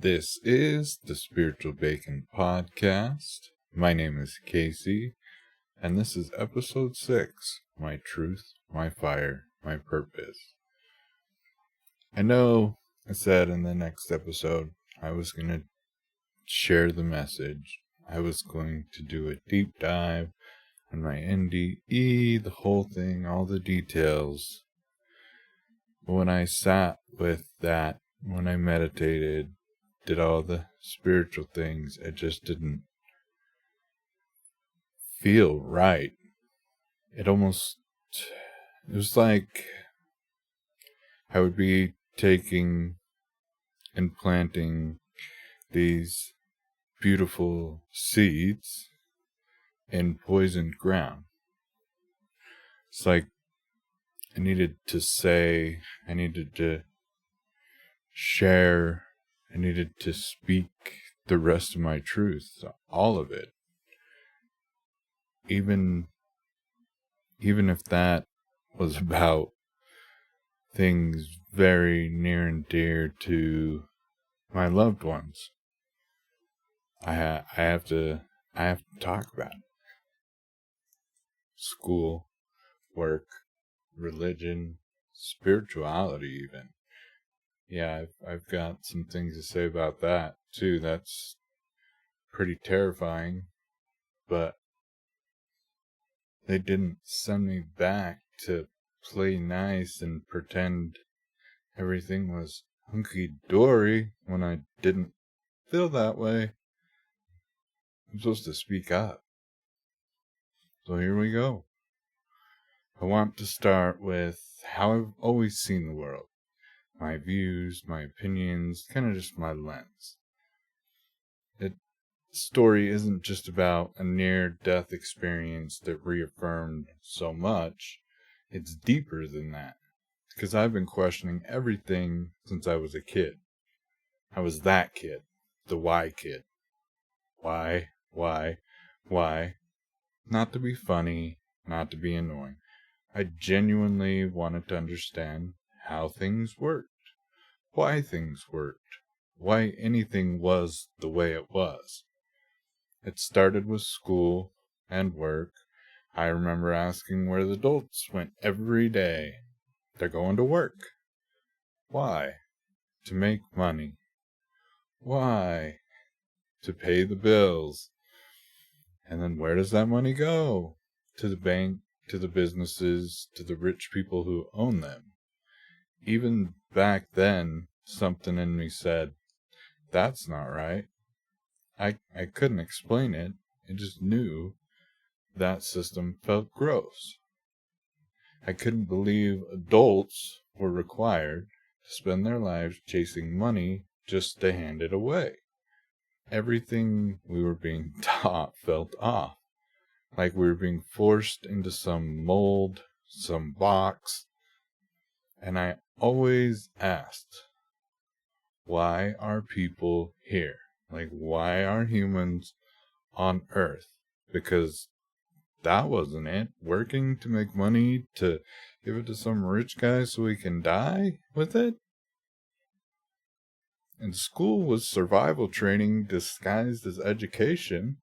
This is the Spiritual Bacon Podcast. My name is Casey, and this is Episode 6, My Truth, My Fire, My Purpose. I know I said in the next episode I was going to share the message. I was going to do a deep dive on my NDE, the whole thing, all the details. But when I sat with that, when I meditated, did all the spiritual things, it just didn't feel right. It was like I would be taking and planting these beautiful seeds in poisoned ground. It's like I needed to say, I needed to share, I needed to speak the rest of my truth, all of it. Even if that was about things very near and dear to my loved ones. I have to talk about it. School, work, religion, spirituality even. Yeah, I've got some things to say about that too. That's pretty terrifying, but they didn't send me back to play nice and pretend everything was hunky-dory when I didn't feel that way. I'm supposed to speak up. So here we go. I want to start with how I've always seen the world. My views, my opinions, kind of just my lens. The story isn't just about a near-death experience that reaffirmed so much. It's deeper than that. Because I've been questioning everything since I was a kid. I was that kid. The why kid. Why? Not to be funny, not to be annoying. I genuinely wanted to understand how things worked. Why things worked. Why anything was the way it was. It started with school and work. I remember asking where the adults went every day. They're going to work. Why? To make money. Why? To pay the bills. And then where does that money go? To the bank, to the businesses, to the rich people who own them. Even back then, something in me said, that's not right. I couldn't explain it. I just knew that system felt gross. I couldn't believe adults were required to spend their lives chasing money just to hand it away. Everything we were being taught felt off, like we were being forced into some mold, some box. And I always asked, why are people here? Like, why are humans on Earth? Because that wasn't it. Working to make money to give it to some rich guy so he can die with it? And school was survival training disguised as education.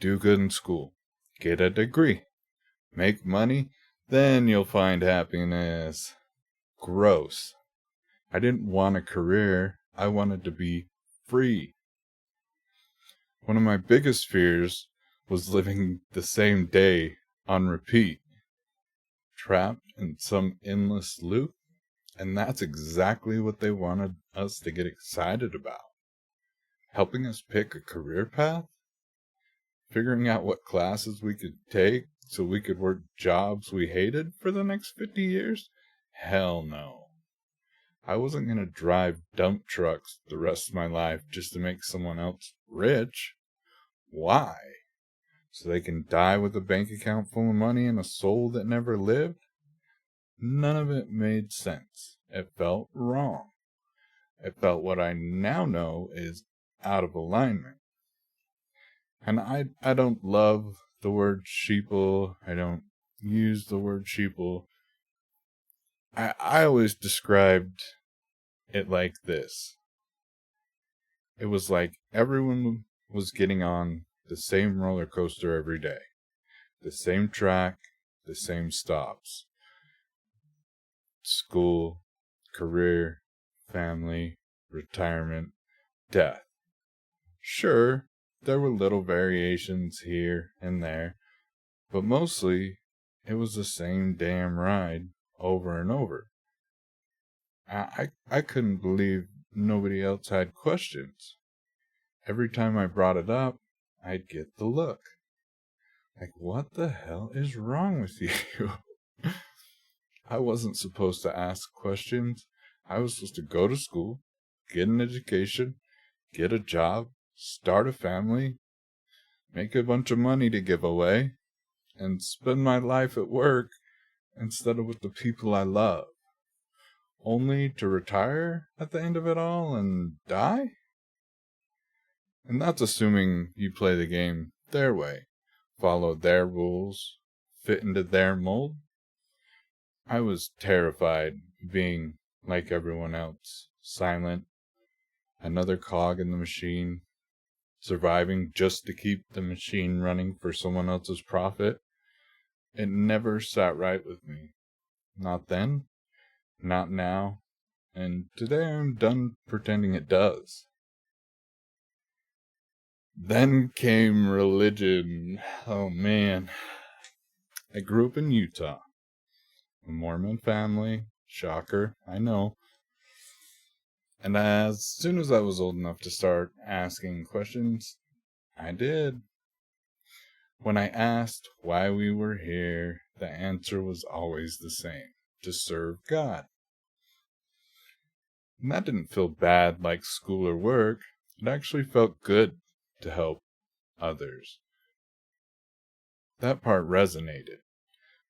Do good in school. Get a degree. Make money. Then you'll find happiness. Gross. I didn't want a career. I wanted to be free. One of my biggest fears was living the same day on repeat. Trapped in some endless loop. And that's exactly what they wanted us to get excited about. Helping us pick a career path? Figuring out what classes we could take so we could work jobs we hated for the next 50 years? Hell no. I wasn't going to drive dump trucks the rest of my life just to make someone else rich. Why? So they can die with a bank account full of money and a soul that never lived? None of it made sense. It felt wrong. It felt what I now know is out of alignment. And I don't love the word sheeple. I don't use the word sheeple. I always described it like this. It was like everyone was getting on the same roller coaster every day. The same track, the same stops. School, career, family, retirement, death. Sure, there were little variations here and there, but mostly it was the same damn ride over and over. I couldn't believe nobody else had questions. Every time I brought it up, I'd get the look. Like, what the hell is wrong with you? I wasn't supposed to ask questions. I was supposed to go to school, get an education, get a job, start a family, make a bunch of money to give away, and spend my life at work instead of with the people I love. Only to retire at the end of it all and die? And that's assuming you play the game their way, follow their rules, fit into their mold. I was terrified of being like everyone else, silent, another cog in the machine, surviving just to keep the machine running for someone else's profit. It never sat right with me. Not then, not now, and today I'm done pretending it does. Then came religion. Oh man. I grew up in Utah. A Mormon family. Shocker, I know. And as soon as I was old enough to start asking questions, I did. When I asked why we were here, the answer was always the same: to serve God. And that didn't feel bad like school or work. It actually felt good to help others. That part resonated.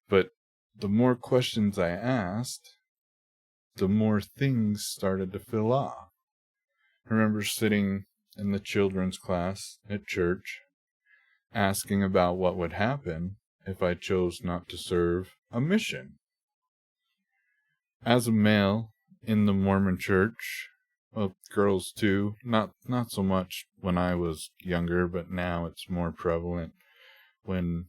But the more questions I asked, the more things started to fill off. I remember sitting in the children's class at church, asking about what would happen if I chose not to serve a mission. As a male in the Mormon church, well, girls too, not so much when I was younger, but now it's more prevalent. When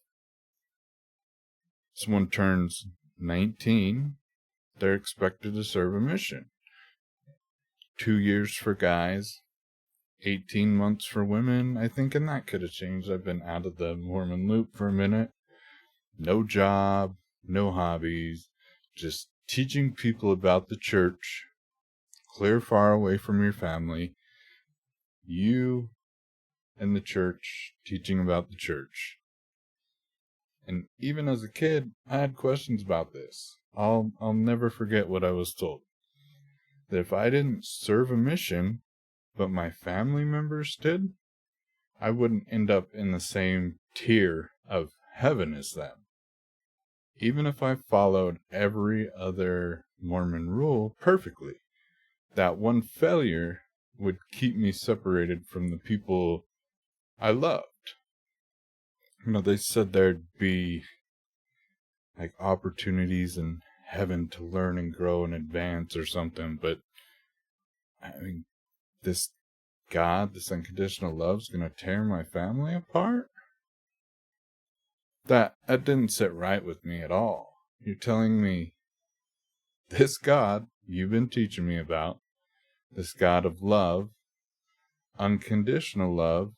someone turns 19, they're expected to serve a mission. 2 years for guys, 18 months for women, I think, and that could have changed. I've been out of the Mormon loop for a minute. No job, no hobbies, just teaching people about the church, clear far away from your family, you and the church, teaching about the church. And even as a kid, I had questions about this. I'll never forget what I was told. That if I didn't serve a mission, but my family members did, I wouldn't end up in the same tier of heaven as them. Even if I followed every other Mormon rule perfectly, that one failure would keep me separated from the people I loved. You know, they said there'd be like opportunities in heaven to learn and grow and advance or something, but I mean, this God, this unconditional love is going to tear my family apart? That didn't sit right with me at all. You're telling me this God you've been teaching me about, this God of love, unconditional love,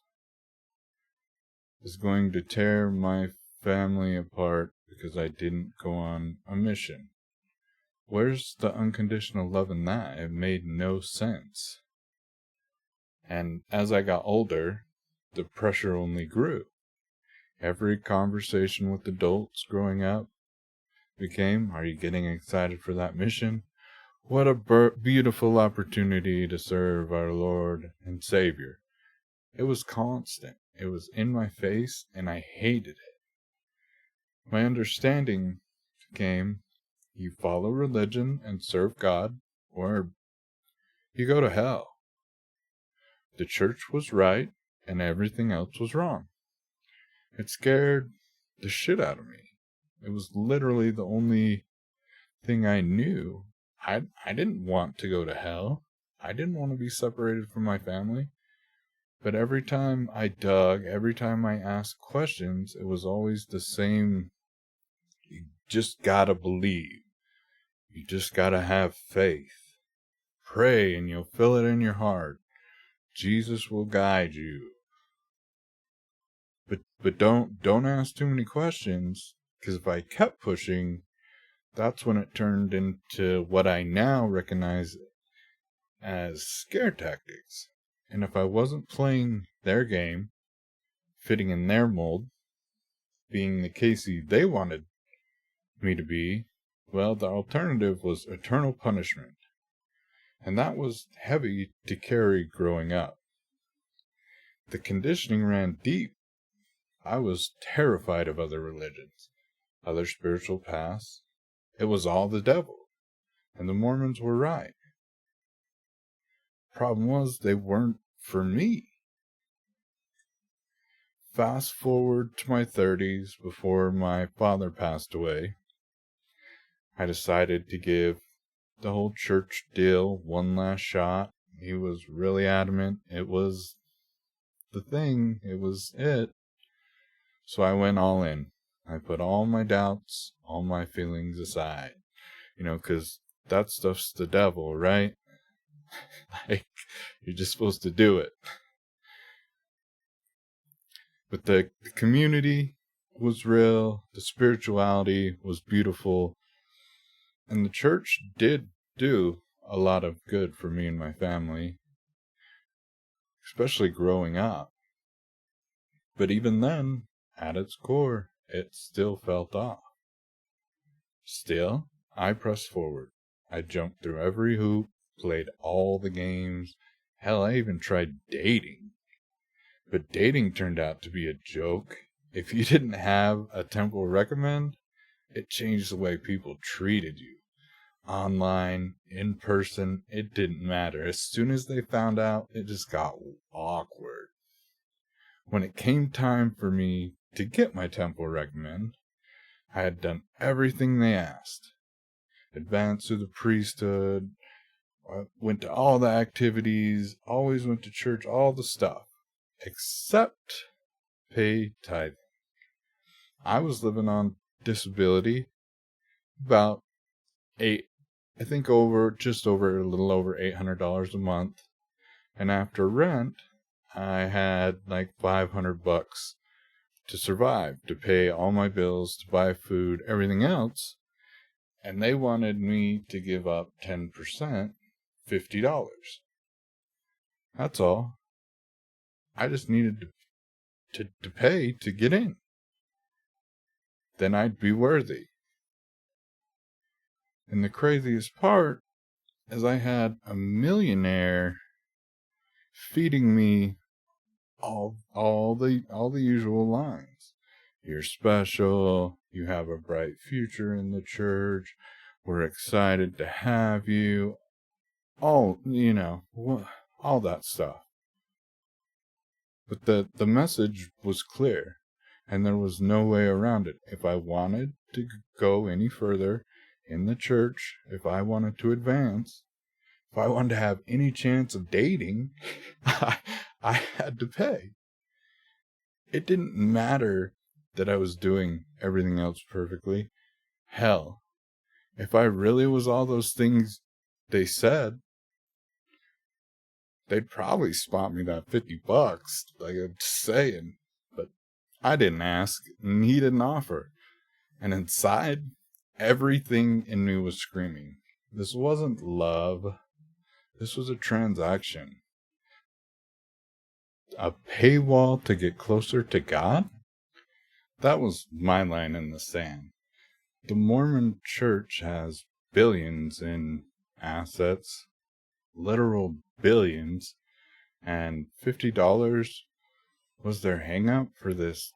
is going to tear my family apart because I didn't go on a mission. Where's the unconditional love in that? It made no sense. And as I got older, the pressure only grew. Every conversation with adults growing up became, are you getting excited for that mission? What a beautiful opportunity to serve our Lord and Savior. It was constant. It was in my face, and I hated it. My understanding came, you follow religion and serve God, or you go to hell. The church was right, and everything else was wrong. It scared the shit out of me. It was literally the only thing I knew. I didn't want to go to hell. I didn't want to be separated from my family. But every time I dug, every time I asked questions, it was always the same. You just gotta believe. You just gotta have faith. Pray and you'll feel it in your heart. Jesus will guide you. But don't ask too many questions, because if I kept pushing, that's when it turned into what I now recognize as scare tactics. And if I wasn't playing their game, fitting in their mold, being the Casey they wanted me to be, well, the alternative was eternal punishment. And that was heavy to carry growing up. The conditioning ran deep. I was terrified of other religions, other spiritual paths. It was all the devil. And the Mormons were right. Problem was, they weren't for me. Fast forward to my 30s, before my father passed away, I decided to give the whole church deal one last shot. He was really adamant. It was the thing. It was it. So I went all in. I put all my doubts, all my feelings aside. Because that stuff's the devil, right? Like, you're just supposed to do it. But the community was real. The spirituality was beautiful. And the church did do a lot of good for me and my family, especially growing up. But even then, at its core, it still felt off. Still, I pressed forward. I jumped through every hoop, played all the games. Hell, I even tried dating. But dating turned out to be a joke. If you didn't have a temple recommend, it changed the way people treated you. Online, in person, it didn't matter. As soon as they found out, it just got awkward. When it came time for me to get my temple recommend, I had done everything they asked. Advanced through the priesthood, I went to all the activities, always went to church, all the stuff, except pay tithing. I was living on disability, about just over a little over $800 a month. And after rent, I had like $500 to survive, to pay all my bills, to buy food, everything else. And they wanted me to give up 10%, $50. That's all. I just needed to pay to get in. Then I'd be worthy. And the craziest part is I had a millionaire feeding me all the usual lines. You're special. You have a bright future in the church. We're excited to have you. All that stuff. But the message was clear, and there was no way around it. If I wanted to go any further in the church, if I wanted to advance, if I wanted to have any chance of dating, I had to pay. It didn't matter that I was doing everything else perfectly. Hell, if I really was all those things they said, they'd probably spot me that $50. Like I'm just saying. But I didn't ask, and he didn't offer. And inside, everything in me was screaming. This wasn't love. This was a transaction. A paywall to get closer to God? That was my line in the sand. The Mormon church has billions in assets, literal billions, and $50 was their hang-up for this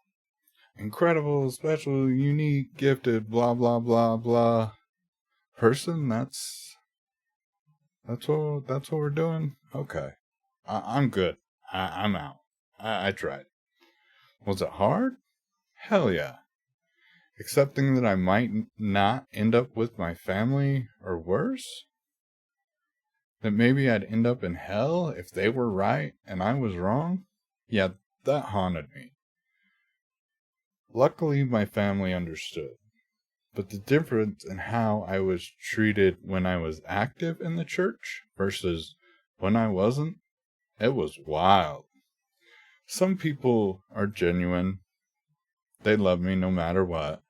incredible, special, unique, gifted, blah, blah, blah, blah person. That's what we're doing? Okay. I'm good. I'm out. I tried. Was it hard? Hell yeah. Accepting that I might not end up with my family, or worse? That maybe I'd end up in hell if they were right and I was wrong? Yeah, that haunted me. Luckily, my family understood. But the difference in how I was treated when I was active in the church versus when I wasn't, it was wild. Some people are genuine. They love me no matter what.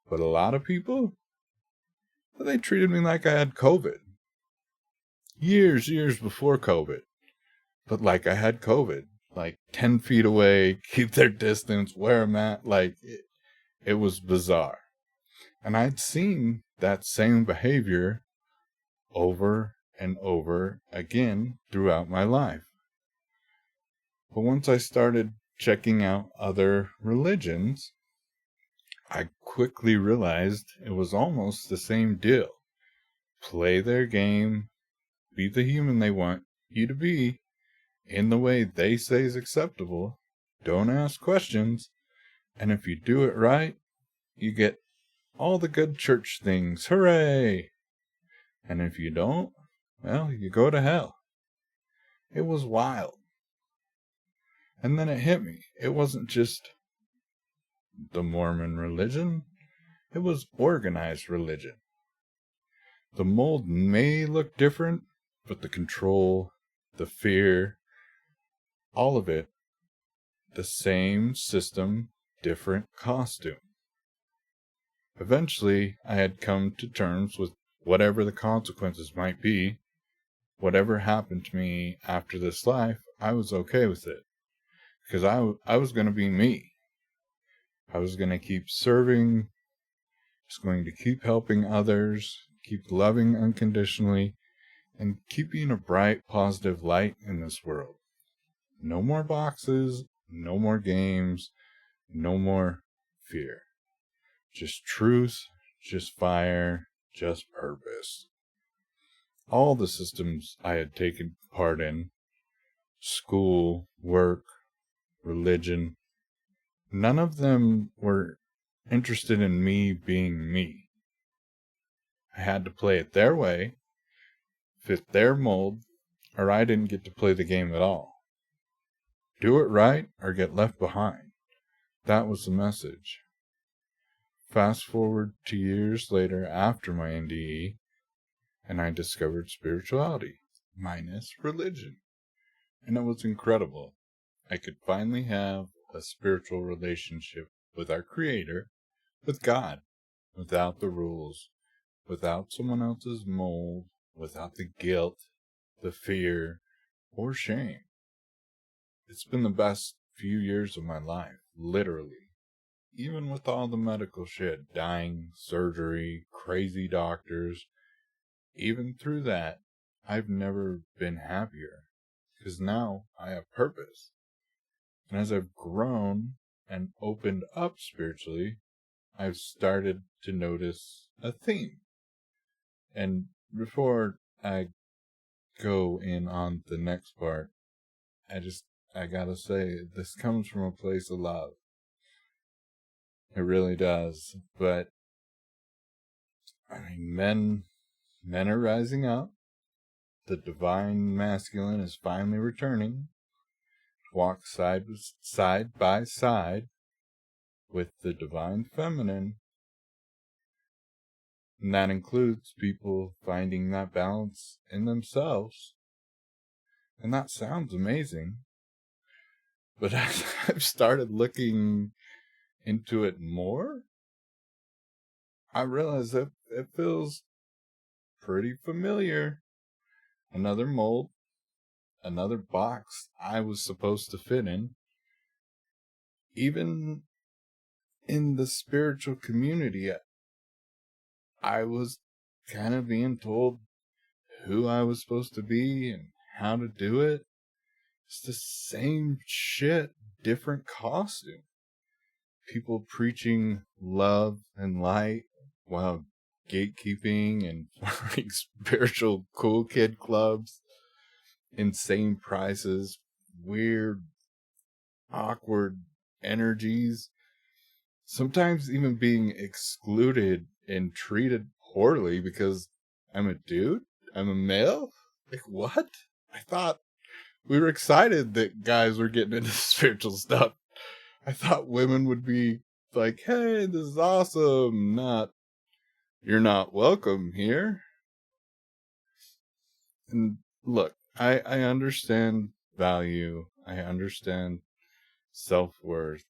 But a lot of people, they treated me like I had COVID. Years before COVID. But like I had COVID. Like 10 feet away, keep their distance, wear a mask. Like, it was bizarre. And I'd seen that same behavior over and over again throughout my life. But once I started checking out other religions, I quickly realized it was almost the same deal. Play their game, be the human they want you to be, in the way they say is acceptable, don't ask questions, and if you do it right, you get all the good church things, hooray! And if you don't, well, you go to hell. It was wild. And then it hit me. It wasn't just the Mormon religion. It was organized religion. The mold may look different, but the control, the fear, all of it, the same system, different costume. Eventually, I had come to terms with whatever the consequences might be. Whatever happened to me after this life, I was okay with it. Because I was going to be me. I was going to keep serving, just going to keep helping others, keep loving unconditionally, and keep being a bright, positive light in this world. No more boxes, no more games, no more fear. Just truth, just fire, just purpose. All the systems I had taken part in, school, work, religion, none of them were interested in me being me. I had to play it their way, fit their mold, or I didn't get to play the game at all. Do it right or get left behind. That was the message. Fast forward to years later after my NDE, and I discovered spirituality, minus religion. And it was incredible. I could finally have a spiritual relationship with our Creator, with God, without the rules, without someone else's mold, without the guilt, the fear, or shame. It's been the best few years of my life, literally. Even with all the medical shit, dying, surgery, crazy doctors, even through that, I've never been happier. Because now I have purpose. And as I've grown and opened up spiritually, I've started to notice a theme. And before I go in on the next part, I gotta say, this comes from a place of love. It really does. But, I mean, men are rising up. The divine masculine is finally returning. Walk side by side with the divine feminine. And that includes people finding that balance in themselves. And that sounds amazing. But as I've started looking into it more, I realize that it feels pretty familiar. Another mold, another box I was supposed to fit in. Even in the spiritual community, I was kind of being told who I was supposed to be and how to do it. It's the same shit, different costume. People preaching love and light while gatekeeping and forming spiritual cool kid clubs, insane prices, weird, awkward energies, sometimes even being excluded and treated poorly because I'm a dude? I'm a male? Like, what? I thought we were excited that guys were getting into spiritual stuff. I thought women would be like, hey, this is awesome. Not, you're not welcome here. And look, I understand value. I understand self-worth.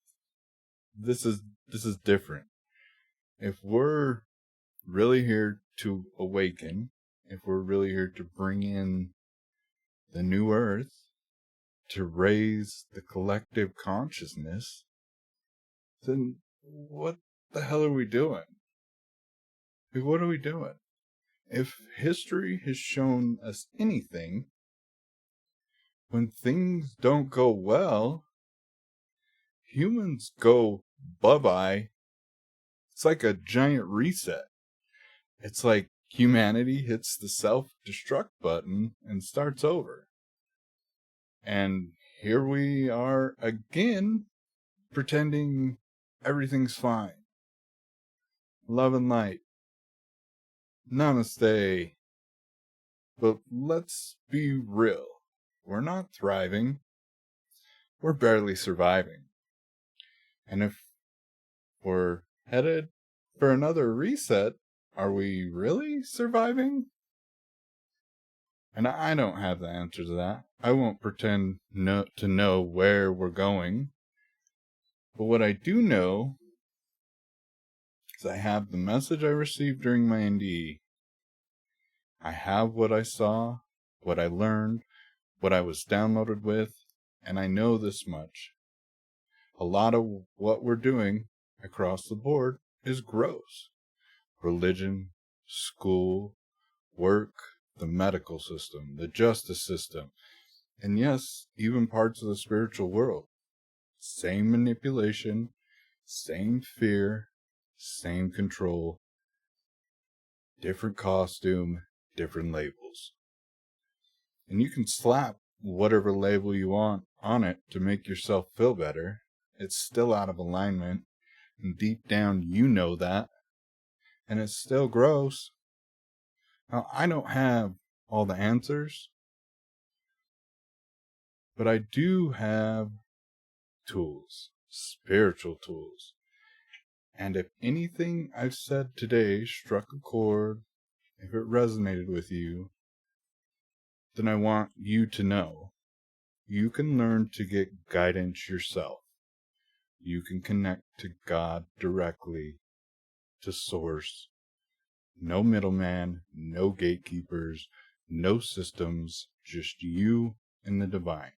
This is different. If we're really here to awaken, if we're really here to bring in the new earth, to raise the collective consciousness, then what the hell are we doing? What are we doing? If history has shown us anything, when things don't go well, humans go bye-bye. It's like a giant reset. It's like humanity hits the self-destruct button and starts over. And here we are again, pretending everything's fine. Love and light. Namaste. But let's be real. We're not thriving. We're barely surviving. And if we're headed for another reset, are we really surviving? And I don't have the answer to that. I won't pretend to know where we're going. But what I do know is I have the message I received during my NDE. I have what I saw, what I learned, what I was downloaded with, and I know this much. A lot of what we're doing across the board is gross. Religion, school, work, the medical system, the justice system, and yes, even parts of the spiritual world. Same manipulation, same fear, same control, different costume, different labels. And you can slap whatever label you want on it to make yourself feel better. It's still out of alignment, and deep down you know that, and it's still gross. Now, I don't have all the answers, but I do have tools, spiritual tools. And if anything I've said today struck a chord, if it resonated with you, then I want you to know you can learn to get guidance yourself. You can connect to God directly, to Source. No middleman, no gatekeepers, no systems, just you and the divine.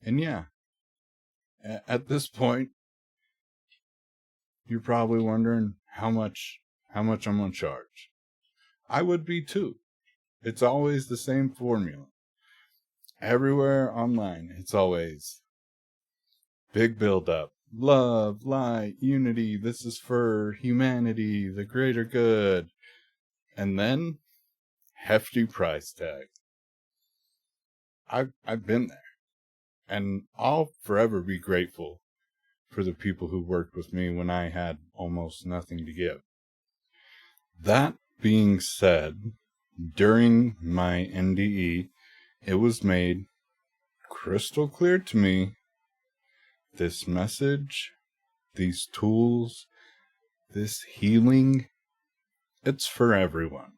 And yeah, at this point, you're probably wondering how much I'm going to charge. I would be too. It's always the same formula. Everywhere online, it's always big build-up. Love, light, unity, this is for humanity, the greater good. And then, hefty price tag. I've been there. And I'll forever be grateful for the people who worked with me when I had almost nothing to give. That being said, during my NDE, it was made crystal clear to me, this message, these tools, this healing, it's for everyone.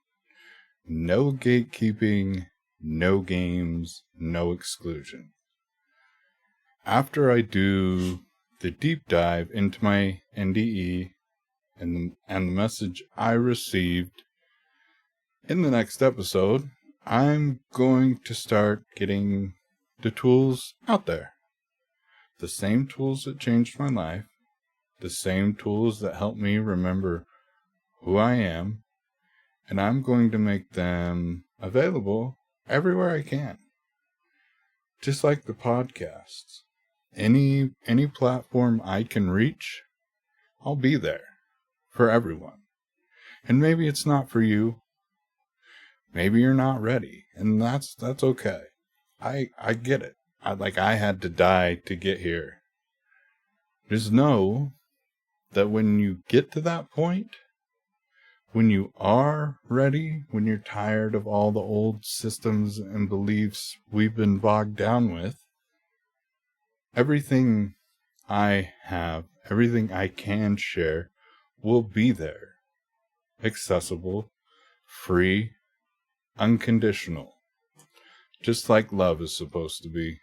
No gatekeeping, no games, no exclusion. After I do the deep dive into my NDE and the message I received, in the next episode, I'm going to start getting the tools out there. The same tools that changed my life, the same tools that helped me remember who I am, and I'm going to make them available everywhere I can. Just like the podcasts. Any platform I can reach, I'll be there for everyone. And maybe it's not for you. Maybe you're not ready, and that's okay. I get it. I had to die to get here. Just know that when you get to that point, when you are ready, when you're tired of all the old systems and beliefs we've been bogged down with, everything I have, everything I can share will be there. Accessible, free, unconditional. Just like love is supposed to be.